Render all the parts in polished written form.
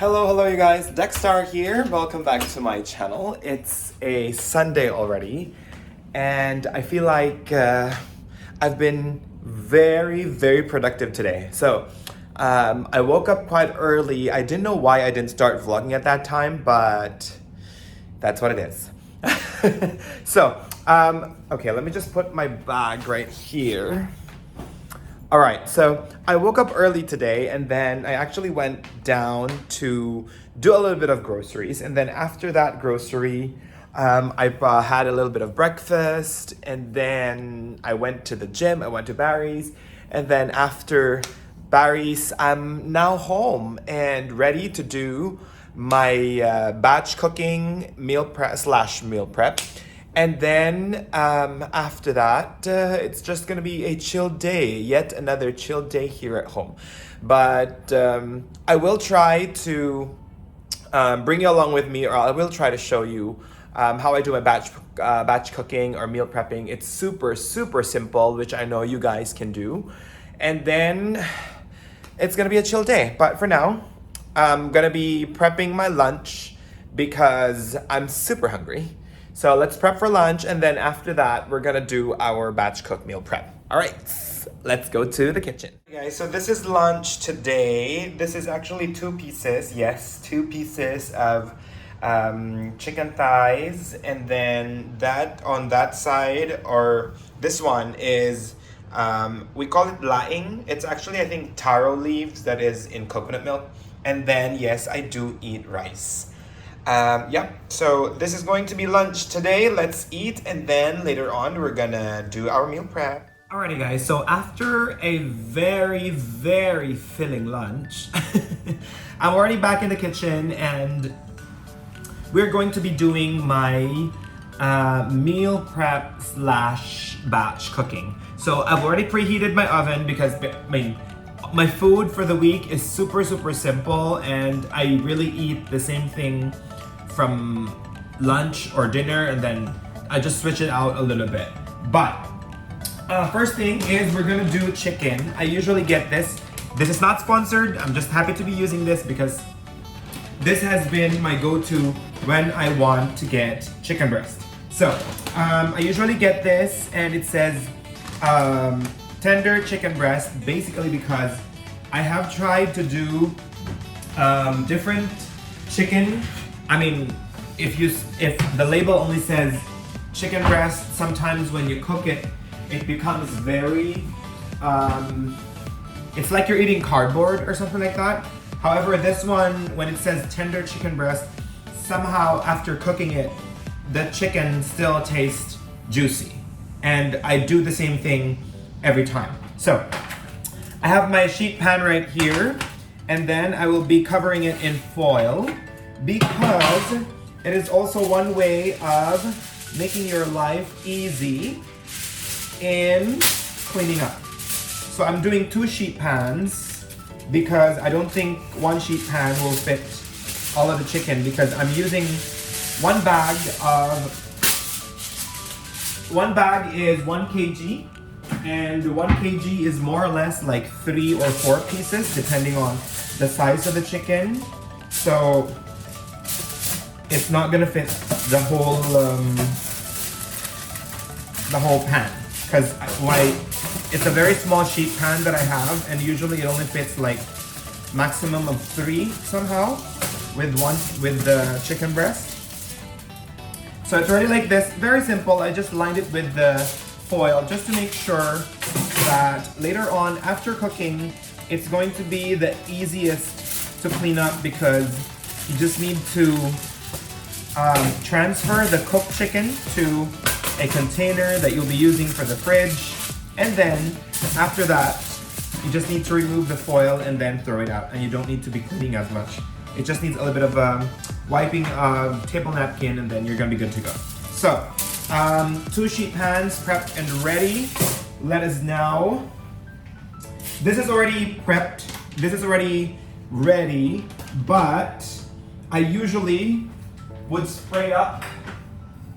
Hello you guys, IMDEXSTAR here. Welcome back to my channel. It's a Sunday already and I feel like I've been very productive today. So I woke up quite early. I didn't know why I didn't start vlogging at that time, but that's what it is. So, okay, let me just put my bag right here. All right, so I woke up early today and then I actually went down to do a little bit of groceries. And then after that grocery, I had a little bit of breakfast and then I went to the gym, I went to Barry's. And then after Barry's, I'm now home and ready to do my batch cooking meal prep. And then after that, it's just gonna be a chill day, yet another chill day here at home. But I will try to bring you along with me, or I will try to show you how I do my batch cooking or meal prepping. It's super simple, which I know you guys can do. And then it's gonna be a chill day. But for now, I'm gonna be prepping my lunch because I'm super hungry. So let's prep for lunch, and then after that, we're gonna do our batch cook meal prep. All right, let's go to the kitchen. Okay, guys, so this is lunch today. This is actually 2 pieces, yes, 2 pieces of chicken thighs, and then that on that side, or this one is, we call it laing. It's actually, I think, taro leaves that is in coconut milk. And then, yes, I do eat rice. So this is going to be lunch today. Let's eat, and then later on we're gonna do our meal prep. Alrighty guys, so after a very filling lunch, I'm already back in the kitchen and we're going to be doing my meal prep / batch cooking. So I've already preheated my oven because my food for the week is super simple, and I really eat the same thing from lunch or dinner, and then I just switch it out a little bit. But first thing is we're gonna do chicken. I usually get this. This is not sponsored. I'm just happy to be using this because this has been my go-to when I want to get chicken breast. So I usually get this, and it says tender chicken breast, basically because I have tried to do different chicken. I mean, if the label only says chicken breast, sometimes when you cook it, it becomes very, it's like you're eating cardboard or something like that. However, this one, when it says tender chicken breast, somehow after cooking it, the chicken still tastes juicy. And I do the same thing every time. So, I have my sheet pan right here, and then I will be covering it in foil because it is also one way of making your life easy in cleaning up. So I'm doing 2 sheet pans because I don't think 1 sheet pan will fit all of the chicken, because I'm using one bag is 1 kg. And 1 kg is more or less like 3 or 4 pieces, depending on the size of the chicken. So it's not gonna fit the whole pan, because it's a very small sheet pan that I have, and usually it only fits like maximum of 3 somehow with the chicken breast. So it's already like this, very simple. I just lined it with the foil just to make sure that later on after cooking it's going to be the easiest to clean up, because you just need to transfer the cooked chicken to a container that you'll be using for the fridge, and then after that you just need to remove the foil and then throw it out, and you don't need to be cleaning as much. It just needs a little bit of wiping table napkin, and then you're gonna be good to go. So 2 sheet pans prepped and ready. Let us now, this is already prepped, this is already ready, but I usually would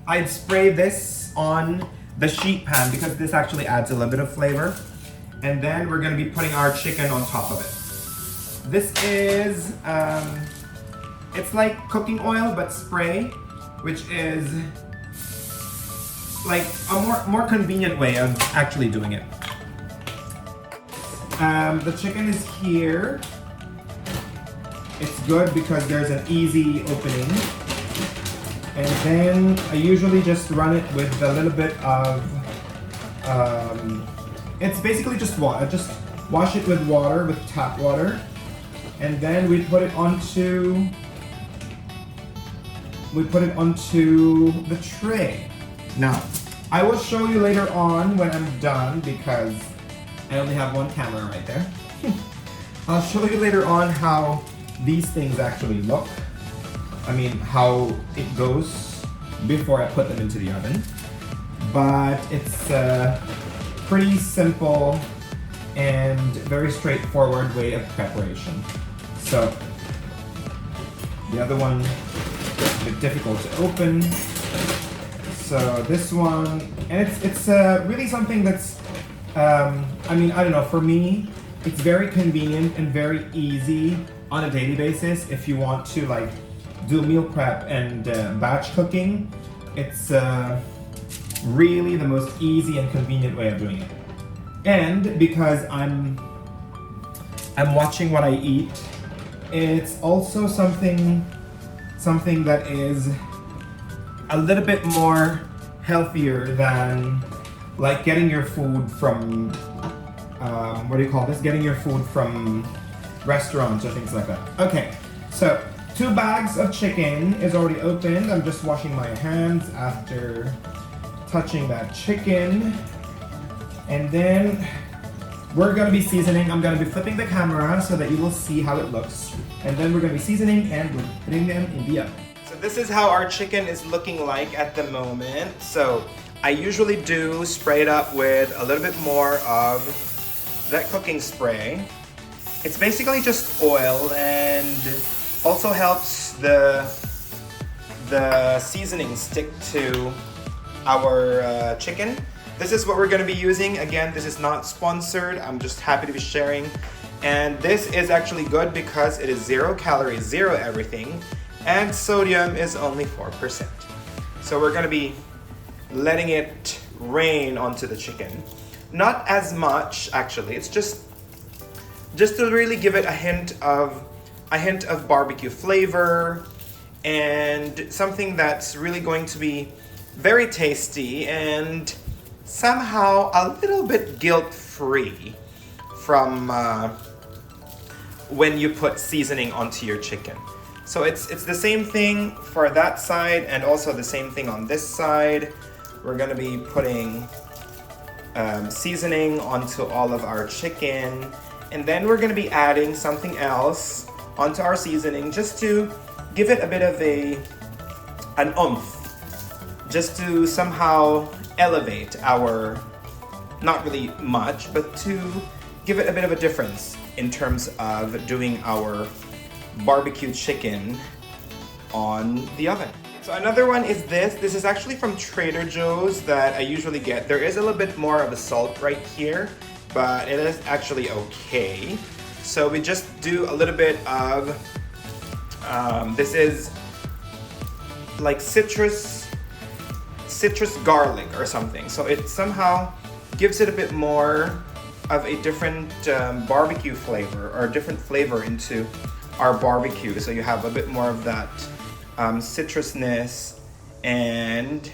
I'd spray this on the sheet pan because this actually adds a little bit of flavor. And then we're gonna be putting our chicken on top of it. This is it's like cooking oil but spray, which is like a more convenient way of actually doing it. The chicken is here. It's good because there's an easy opening. And then I usually just run it with a little bit of, it's basically just water. Just wash it with water, with tap water. And then we put it onto the tray. Now, I will show you later on when I'm done because I only have one camera right there. I'll show you later on how these things actually look. I mean, how it goes before I put them into the oven. But it's a pretty simple and very straightforward way of preparation. So, the other one is a bit difficult to open. So this one, and it's really something that's, I mean, I don't know, for me, it's very convenient and very easy on a daily basis if you want to like do meal prep and batch cooking. It's really the most easy and convenient way of doing it. And because I'm watching what I eat, it's also something that is a little bit more healthier than like getting your food from what do you call this? Getting your food from restaurants or things like that. Okay, so 2 bags of chicken is already opened. I'm just washing my hands after touching that chicken. And then we're gonna be seasoning. I'm gonna be flipping the camera so that you will see how it looks. And then we're gonna be seasoning and we're putting them in the oven. So this is how our chicken is looking like at the moment. So I usually do spray it up with a little bit more of that cooking spray. It's basically just oil and also helps the seasoning stick to our chicken. This is what we're going to be using. Again, this is not sponsored. I'm just happy to be sharing. And this is actually good because it is 0 calories, 0 everything, and sodium is only 4%. So we're going to be letting it rain onto the chicken. Not as much, actually. It's just to really give it a hint of barbecue flavor and something that's really going to be very tasty and somehow a little bit guilt-free from when you put seasoning onto your chicken. So it's the same thing for that side and also the same thing on this side. We're gonna be putting seasoning onto all of our chicken, and then we're gonna be adding something else onto our seasoning just to give it a bit of an oomph, just to somehow elevate our, not really much, but to give it a bit of a difference in terms of doing our barbecue chicken on the oven. So another one is this. This is actually from Trader Joe's that I usually get. There is a little bit more of a salt right here, but it is actually okay. So we just do a little bit of, this is like citrus garlic or something. So it somehow gives it a bit more of a different barbecue flavor or a different flavor into our barbecue. So you have a bit more of that citrusness and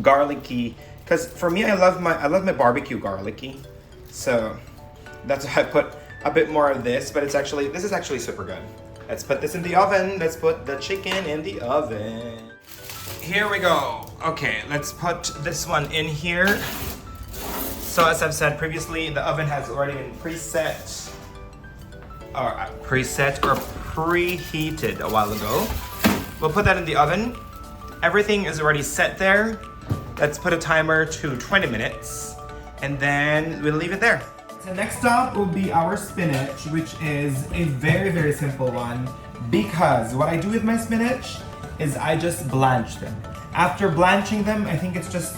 garlicky. Because for me, I love my barbecue garlicky. So that's why I put a bit more of this. But this is actually super good. Let's put this in the oven. Let's put the chicken in the oven. Here we go. Okay, let's put this one in here. So as I've said previously, the oven has already been preset or preheated a while ago. We'll put that in the oven. Everything is already set there. Let's put a timer to 20 minutes and then we'll leave it there. So next up will be our spinach, which is a very, very simple one because what I do with my spinach is I just blanch them. After blanching them, I think it's just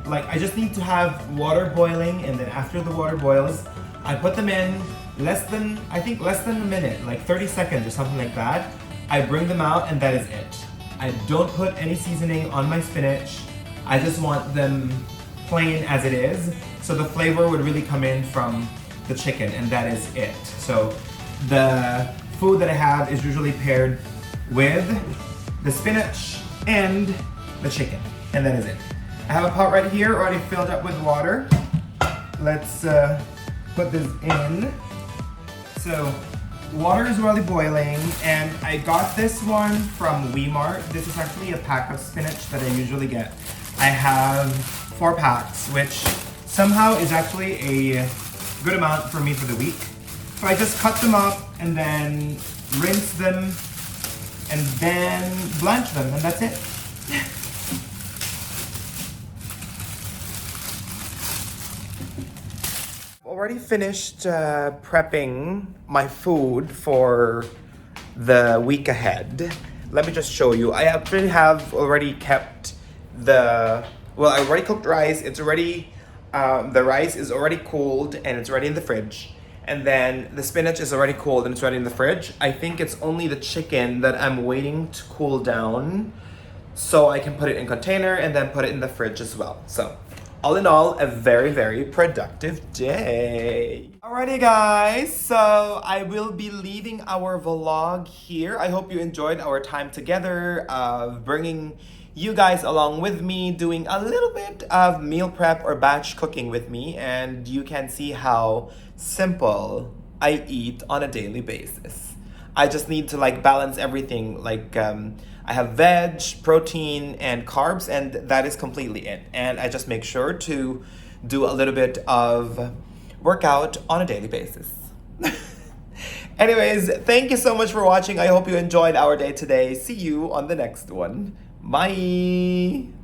like, I just need to have water boiling, and then after the water boils, I put them in less than a minute, like 30 seconds or something like that. I bring them out and that is it. I don't put any seasoning on my spinach. I just want them plain as it is. So the flavor would really come in from the chicken and that is it. So the food that I have is usually paired with the spinach and the chicken, and that is it. I have a pot right here already filled up with water. Let's put this in. So water is already boiling, and I got this one from Weemart. This is actually a pack of spinach that I usually get. I have 4 packs, which somehow is actually a good amount for me for the week. So I just cut them up and then rinse them and then blanch them, and that's it. Already finished prepping my food for the week ahead. Let me just show you. I actually have already kept I already cooked rice. It's already, the rice is already cooled and it's ready in the fridge. And then the spinach is already cooled and it's ready in the fridge. I think it's only the chicken that I'm waiting to cool down so I can put it in container and then put it in the fridge as well. So all in all, a very, very productive day. Alrighty guys, so I will be leaving our vlog here. I hope you enjoyed our time together of bringing you guys along with me, doing a little bit of meal prep or batch cooking with me, and you can see how simple I eat on a daily basis. I just need to like balance everything, like I have veg, protein, and carbs, and that is completely it. And I just make sure to do a little bit of workout on a daily basis. Anyways, thank you so much for watching. I hope you enjoyed our day today. See you on the next one. Bye!